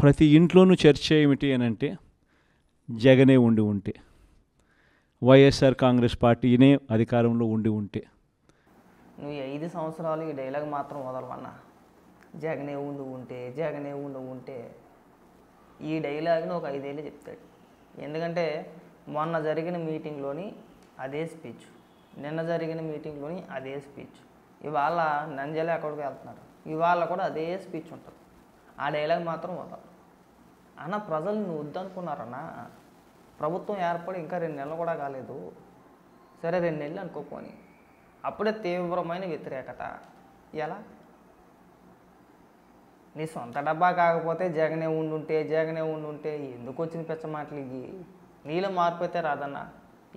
ప్రతి ఇంట్లోనూ చర్చ ఏమిటి అని అంటే జగనే ఉండి ఉంటే, వైఎస్ఆర్ కాంగ్రెస్ పార్టీనే అధికారంలో ఉండి ఉంటే. నువ్వు 5 సంవత్సరాలు ఈ డైలాగ్ మాత్రం వదలవన్నా. జగనే ఉండి ఉంటే, జగనే ఉండి ఉంటే, ఈ డైలాగ్ని ఒక 5 ఏళ్ళు చెప్తాడు. ఎందుకంటే మొన్న జరిగిన మీటింగ్లోని అదే స్పీచ్, నిన్న జరిగిన మీటింగ్లోని అదే స్పీచ్, ఇవాళ నంజలే అక్కడికి వెళ్తున్నారు, ఇవాళ కూడా అదే స్పీచ్ ఉంటుంది. ఆ డైలాగ్ మాత్రం వదలరు అన్న. ప్రజలు నువ్వు వద్దనుకున్నారన్నా. ప్రభుత్వం ఏర్పడి ఇంకా 2 నెలలు కూడా కాలేదు. సరే 2 నెలలు అనుకోపోని, అప్పుడే తీవ్రమైన వ్యతిరేకత. ఎలా? నీ సొంత డబ్బా కాకపోతే జగనే ఉండుంటే, జగనే ఉండుంటే ఎందుకు వచ్చిన పెచ్చ మాటలు ఇవి? నీలో మార్పు అయితే రాదన్నా.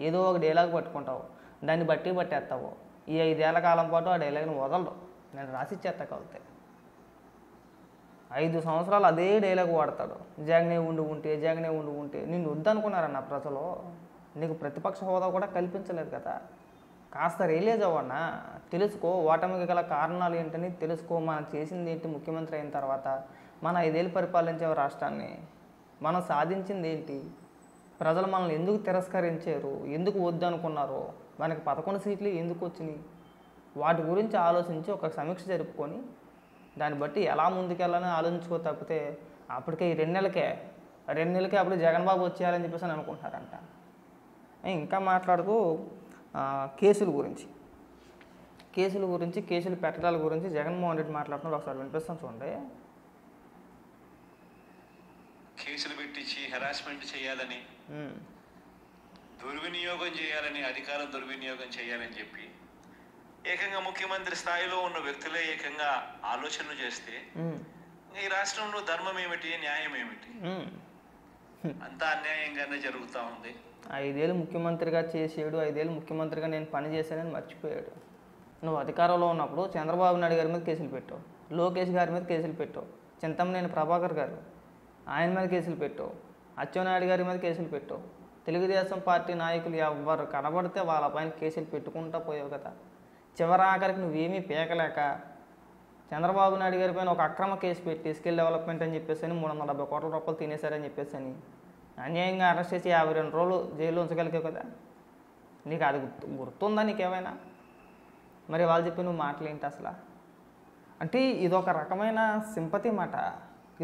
ఏదో ఒక డైలాగ్ పట్టుకుంటావు, దాన్ని పట్టేస్తావు. ఈ 5 ఏళ్ల కాలం పాటు ఆ డైలాగ్ని వదలరు. నేను రాసిచ్చేస్తా కలితే 5 సంవత్సరాలు అదే డైలాగ్ వాడతాడు. జగనే ఉండి ఉంటే, జగనే ఉండి ఉంటే. నిన్ను వద్దనుకున్నారన్న ప్రజలు. నీకు ప్రతిపక్ష హోదా కూడా కల్పించలేదు కదా. కాస్త రియలైజ్ అవ్వన్నా. తెలుసుకో, ఓటమికి గల కారణాలు ఏంటని తెలుసుకో. మనం చేసింది ఏంటి ముఖ్యమంత్రి అయిన తర్వాత? మన 5 ఏళ్ళు పరిపాలించే రాష్ట్రాన్ని మనం సాధించింది ఏంటి? ప్రజలు మనల్ని ఎందుకు తిరస్కరించారు, ఎందుకు వద్దు అనుకున్నారు, మనకి 11 సీట్లు ఎందుకు వచ్చినాయి? వాటి గురించి ఆలోచించి ఒక సమీక్ష జరుపుకొని దాన్ని బట్టి ఎలా ముందుకెళ్ళాలని ఆలోచించుకో. తప్పితే అప్పటికే ఈ 2 నెలలకే అప్పుడు జగన్ బాబు వచ్చేయాలని చెప్పేసి అని అనుకుంటున్నారంట. ఇంకా మాట్లాడుతూ కేసుల గురించి కేసులు పెట్టడాల గురించి జగన్మోహన్ రెడ్డి మాట్లాడుతున్నారు. ఒకసారి వినిపిస్తాం చూడండి. కేసులు పెట్టించి హెరాస్మెంట్ చేయాలని, దుర్వినియోగం చేయాలని, అధికారం దుర్వినియోగం చేయాలని చెప్పి ఏకంగా ముఖ్యమంత్రి స్థాయిలో ఉన్న వ్యక్తులే ఏకంగా ఆలోచనలు చేస్తే ఈ రాష్ట్రంలో ధర్మం ఏమిటి, న్యాయం ఏమిటి? అంతా అన్యాయంగానే జరుగుతూ ఉంది. 5 ఏళ్ళు ముఖ్యమంత్రిగా చేసాడు, 5 ఏళ్ళు ముఖ్యమంత్రిగా నేను పని చేశానని మర్చిపోయాడు. నువ్వు అధికారంలో ఉన్నప్పుడు చంద్రబాబు నాయుడు గారి మీద కేసులు పెట్టావు, లోకేష్ గారి మీద కేసులు పెట్టావు, చింతమనేని ప్రభాకర్ గారు ఆయన మీద కేసులు పెట్టావు, అచ్చెన్నాయుడు గారి మీద కేసులు పెట్టావు. తెలుగుదేశం పార్టీ నాయకులు ఎవరు కనబడితే వాళ్ళపైన కేసులు పెట్టుకుంటూ పోయావు కదా. చివరాఖరికి నువ్వేమీ పీకలేక చంద్రబాబు నాయుడు గారి పైన ఒక అక్రమ కేసు పెట్టి స్కిల్ డెవలప్మెంట్ అని చెప్పేసి 370 కోట్ల రూపాయలు తినేశారని చెప్పేసి అని అన్యాయంగా అరెస్ట్ చేసి 52 రోజులు జైల్లో ఉంచగలిగావు కదా. నీకు అది గుర్తుందా నీకేమైనా? మరి వాళ్ళు చెప్పి నువ్వు మాటలేంటి అసలు? అంటే ఇదొక రకమైన సింపతి మాట,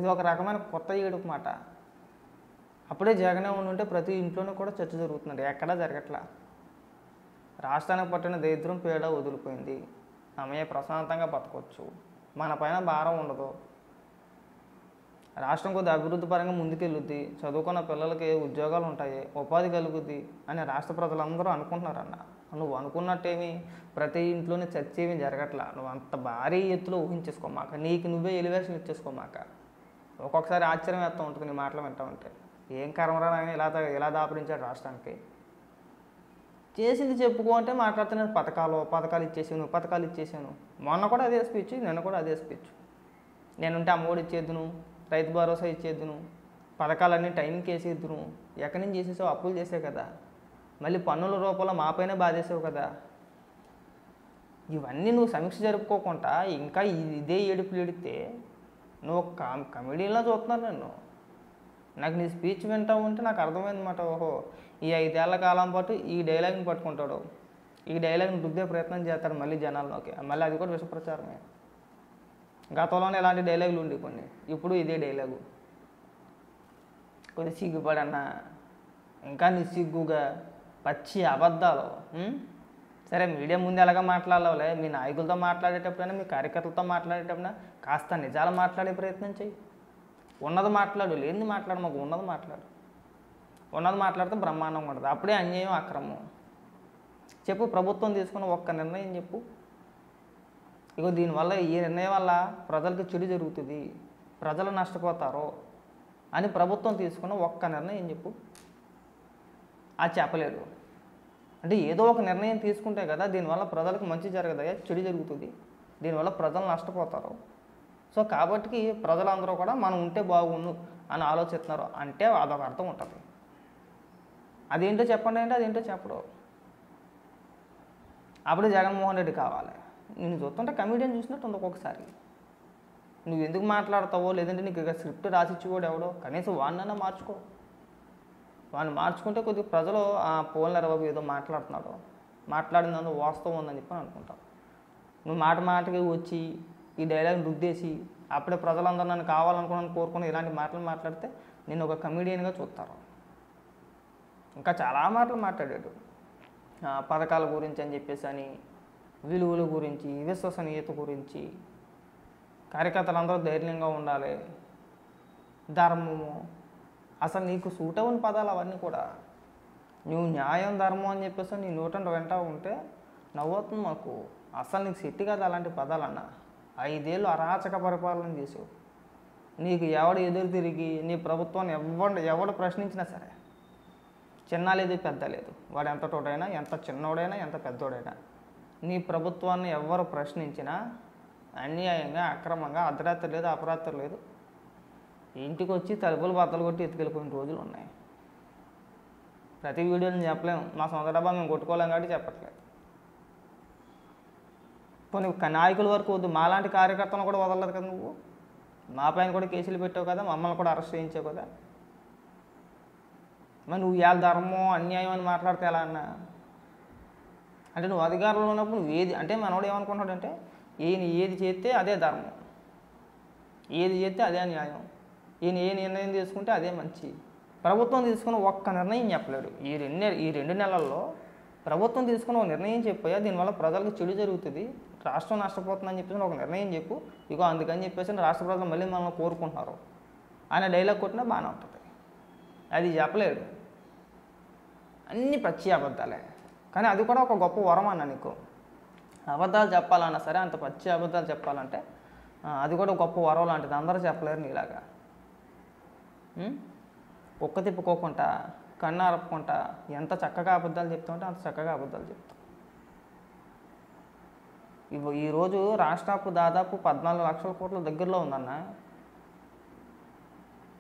ఇది ఒక రకమైన కొత్త ఏడుపు మాట. అప్పుడే జగనే ఉండుంటే ప్రతి ఇంట్లోనూ కూడా చర్చ జరుగుతుంది, ఎక్కడా జరగట్లా. రాష్ట్రానికి పట్టిన దరిద్రం పీడ వదిలిపోయింది, ఆమె ప్రశాంతంగా బతకొచ్చు, మన పైన భారం ఉండదు, రాష్ట్రం కొద్ది అభివృద్ధి పరంగా ముందుకెళ్ళుద్ది, చదువుకున్న పిల్లలకి ఉద్యోగాలు ఉంటాయి, ఉపాధి కలుగుద్ది అని రాష్ట్ర ప్రజలందరూ అనుకుంటున్నారన్న. నువ్వు అనుకున్నట్టేమి ప్రతి ఇంట్లోనే చర్చ ఏమీ జరగట్లా. నువ్వు అంత భారీ ఎత్తులో ఊహించేసుకోమాక, నీకు నువ్వే ఎలివేషన్ ఇచ్చేసుకోమాక. ఒక్కొక్కసారి ఆశ్చర్యం వేస్తూ ఉంటుంది నీ మాటలు వింటా ఉంటే. ఏం కర్మరా అని ఇలా దాపరించాడు రాష్ట్రానికి. చేసింది చెప్పుకో అంటే మాట్లాడుతున్నాను. పథకాలు ఇచ్చేసాను. మొన్న కూడా అదే స్పీచ్, నిన్న కూడా అదే స్పీచ్. నేనుంటే అమ్మఒడి ఇచ్చేద్దును, రైతు భరోసా ఇచ్చేద్దును, పథకాలన్నీ టైంకి వేసేద్దును. ఎక్కడి నుంచి చేసేసావు? అప్పులు చేసావు కదా. మళ్ళీ పన్నుల రూపంలో మాపైనే బాధేసావు కదా. ఇవన్నీ నువ్వు సమీక్ష జరుపుకోకుండా ఇంకా ఇదే ఏడుపులు ఏడితే నువ్వు కమెడీలా చూస్తున్నాను నన్ను. నాకు నీ స్పీచ్ వింటా ఉంటే నాకు అర్థమైందన్నమాట. ఓహో, ఈ 5 ఏళ్ల కాలం పాటు ఈ డైలాగ్ని పట్టుకుంటాడు, ఈ డైలాగ్ని రుద్దే ప్రయత్నం చేస్తాడు మళ్ళీ జనాల్లోకి. మళ్ళీ అది కూడా విషప్రచారమే. గతంలోనే ఇలాంటి డైలాగులు ఉండి కొన్ని, ఇప్పుడు ఇదే డైలాగు. కొద్ది సిగ్గుపడన్నా, ఇంకా నిస్సిగ్గుగా పచ్చి అబద్ధాలు. సరే మీడియా ముందు ఎలాగ మాట్లాడాలే, మీ నాయకులతో మాట్లాడేటప్పుడైనా, మీ కార్యకర్తలతో మాట్లాడేటప్పుడైనా కాస్త నిజాలు మాట్లాడే ప్రయత్నం చెయ్యి. ఉన్నది మాట్లాడు, లేనిది మాట్లాడు. మాకు ఉన్నది మాట్లాడితే బ్రహ్మాండంగా ఉంటుంది. అప్పుడే అన్యాయం, అక్రమం. చెప్పు, ప్రభుత్వం తీసుకున్న ఒక్క నిర్ణయం చెప్పు. ఇగో దీనివల్ల, ఈ నిర్ణయం వల్ల ప్రజలకు చెడు జరుగుతుంది, ప్రజలు నష్టపోతారు అని ప్రభుత్వం తీసుకున్న ఒక్క నిర్ణయం చెప్పు. అది చెప్పలేదు. అంటే ఏదో ఒక నిర్ణయం తీసుకుంటే కదా దీనివల్ల ప్రజలకు మంచి జరగదయ్యా, చెడు జరుగుతుంది, దీనివల్ల ప్రజలు నష్టపోతారు. సో కాబట్టి ప్రజలందరూ కూడా మనం ఉంటే బాగుండు అని ఆలోచిస్తున్నారు అంటే అదొక అర్థం ఉంటుంది. అదేంటో చెప్పండి అంటే అదేంటో చెప్పడు. అప్పుడు జగన్మోహన్ రెడ్డి కావాలి. నేను చూస్తుంటే కమెడియన్ చూసినట్టు ఉంది ఒక్కొక్కసారి. నువ్వు ఎందుకు మాట్లాడతావో, లేదంటే నీకు ఇక స్క్రిప్ట్ రాసిచ్చేవాడు ఎవడో, కనీసం వాడినన్నా మార్చుకో. వాడిని మార్చుకుంటే కొద్దిగా ప్రజలు పోన్లేరా బాబు ఏదో మాట్లాడుతున్నాడు, మాట్లాడిందో వాస్తవం ఉందని చెప్పి అనుకుంటాం. నువ్వు మాట మాటకి వచ్చి ఈ డైలాగ్ రుద్దేసి అప్పుడే ప్రజలందరూ నన్ను కావాలనుకున్నాను కోరుకుని ఇలాంటి మాటలు మాట్లాడితే నేను ఒక కమెడియన్గా చూస్తారు. ఇంకా చాలా మాటలు మాట్లాడాడు, పథకాల గురించి అని చెప్పేసి అని, విలువల గురించి, విశ్వసనీయత గురించి, కార్యకర్తలందరూ ధైర్యంగా ఉండాలి, ధర్మము. అసలు నీకు సూట్ అవ్వని పదాలు అవన్నీ కూడా. నువ్వు న్యాయం ధర్మం అని చెప్పేసి నీ నోటంట వెంట ఉంటే నవ్వుతుంది మాకు. అసలు నీకు సెట్ కాదు అలాంటి పదాలన్నా. 5 ఏళ్ళు అరాచక పరిపాలన చేసావు. నీకు ఎవడు ఎదురు తిరిగి నీ ప్రభుత్వాన్ని ఎవడు ప్రశ్నించినా సరే, చిన్న లేదు పెద్ద లేదు, వాడు ఎంత తోడైనా, ఎంత చిన్నోడైనా, ఎంత పెద్దోడైనా, నీ ప్రభుత్వాన్ని ఎవరు ప్రశ్నించినా అన్యాయంగా, అక్రమంగా, అర్ధరాత్రి లేదు, అపరాత్రి లేదు, ఇంటికి వచ్చి తలుపులు బద్దలు కొట్టి ఎత్తుకెళ్ళిపోయిన రోజులు ఉన్నాయి. ప్రతి వీడియోని చెప్పలేము, మా సొంత డబ్బా మేము కొట్టుకోలేం కాబట్టి చెప్పట్లేదు. పోనీ నాయకుల వరకు వద్దు, మాలాంటి కార్యకర్తలను కూడా వదలలేదు కదా నువ్వు. మా పైన కూడా కేసులు పెట్టావు కదా, మమ్మల్ని కూడా అరెస్ట్ చేయించావు కదా. మరి నువ్వు ఇవాళ ధర్మం అన్యాయం అని మాట్లాడితే ఎలా అన్నా? అంటే నువ్వు అధికారంలో ఉన్నప్పుడు నువ్వు ఏది అంటే మనోడు ఏమనుకుంటున్నాడంటే ఈయన ఏది చేస్తే అదే ధర్మం, ఏది చేస్తే అదే న్యాయం, ఈయన ఏ నిర్ణయం తీసుకుంటే అదే మంచి. ప్రభుత్వం తీసుకున్న ఒక్క నిర్ణయం చెప్పలేడు. ఈ రెండు నెలల్లో ప్రభుత్వం తీసుకున్న ఒక నిర్ణయం చెప్పాయా, దీనివల్ల ప్రజలకు చెడు జరుగుతుంది, రాష్ట్రం నష్టపోతుందని చెప్పేసి ఒక నిర్ణయం చెప్పు, ఇగో అందుకని చెప్పేసి రాష్ట్ర ప్రజలు మళ్ళీ మనల్ని కోరుకుంటున్నారు ఆయన డైలాగ్ కొట్టినా బాగానే ఉంటుంది. అది చెప్పలేడు. అన్ని పచ్చి అబద్ధాలే. కానీ అది కూడా ఒక గొప్ప వరం అన్న నీకు. అబద్ధాలు చెప్పాలన్నా సరే, అంత పచ్చి అబద్ధాలు చెప్పాలంటే అది కూడా గొప్ప వరం లాంటిది. అందరూ చెప్పలేరు నీలాగా. ఒక్క తిప్పుకోకుండా, కన్ను అరపుకుంటా ఎంత చక్కగా అబద్ధాలు చెప్తామంటే అంత చక్కగా అబద్ధాలు చెప్తాం. ఈరోజు రాష్ట్ర అప్పు దాదాపు 14 లక్షల కోట్ల దగ్గరలో ఉందన్న.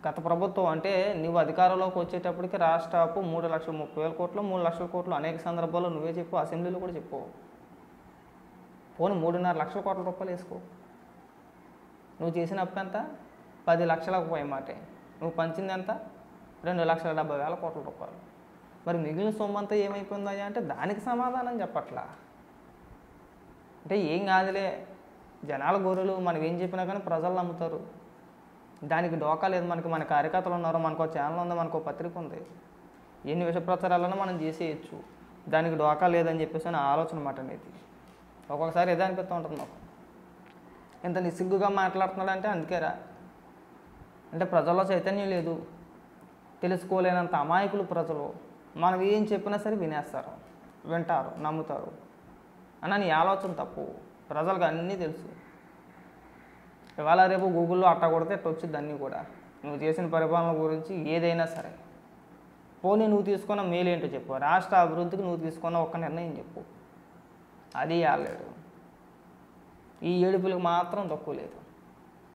గత ప్రభుత్వం అంటే నువ్వు అధికారంలోకి వచ్చేటప్పటికి రాష్ట్ర అప్పు 3,30,000 కోట్లు, 3 లక్షల కోట్లు అనేక సందర్భాల్లో నువ్వే చెప్పు, అసెంబ్లీలో కూడా చెప్పు. పోనీ 3.5 లక్షల కోట్ల రూపాయలు వేసుకో. నువ్వు చేసిన అప్పు ఎంత? 10 లక్షలకు పోయి మాటే. నువ్వు పంచింది ఎంత? 2,70,000 కోట్ల రూపాయలు. మరి మిగిలిన సొమ్ము అంతా ఏమైపోయిందా అంటే దానికి సమాధానం చెప్పట్లా. అంటే ఏం కాదులే, జనాల గొర్రెలు, మనం ఏం చెప్పినా కానీ ప్రజలు నమ్ముతారు, దానికి డోకా లేదు. మన కార్యకర్తలు ఉన్నారు, మనకు ఛానల్ ఉంది, మనకు పత్రిక ఉంది, ఎన్ని విష ప్రచారాలను మనం చేసేయచ్చు, దానికి డోకా లేదని చెప్పేసి నా ఆలోచన మాట అనేది. ఒక్కొక్కసారి ఏదో అనిపిస్తూ ఉంటుంది మాకు, ఇంత నిస్సిగ్గుగా మాట్లాడుతున్నాడంటే అందుకేరా. అంటే ప్రజల్లో చైతన్యం లేదు, తెలుసుకోలేనంత అమాయకులు ప్రజలు. మనం ఏం చెప్పినా సరే వినేస్తారు, వింటారు, నమ్ముతారు అన్న నీ ఆలోచన తప్పు. ప్రజలకు అన్నీ తెలుసు. ఇవాళ రేపు గూగుల్లో అట్టా కొడితే ఎట్ట వచ్చింది అన్నీ కూడా. నువ్వు చేసిన పరిపాలన గురించి ఏదైనా సరే. పోనీ నువ్వు తీసుకున్న మేలేంటో చెప్పు, రాష్ట్ర అభివృద్ధికి నువ్వు తీసుకున్న ఒక్క నిర్ణయం చెప్పు. అది ఆలేడు. ఈ ఏడుపులకు మాత్రం తక్కువ లేదు.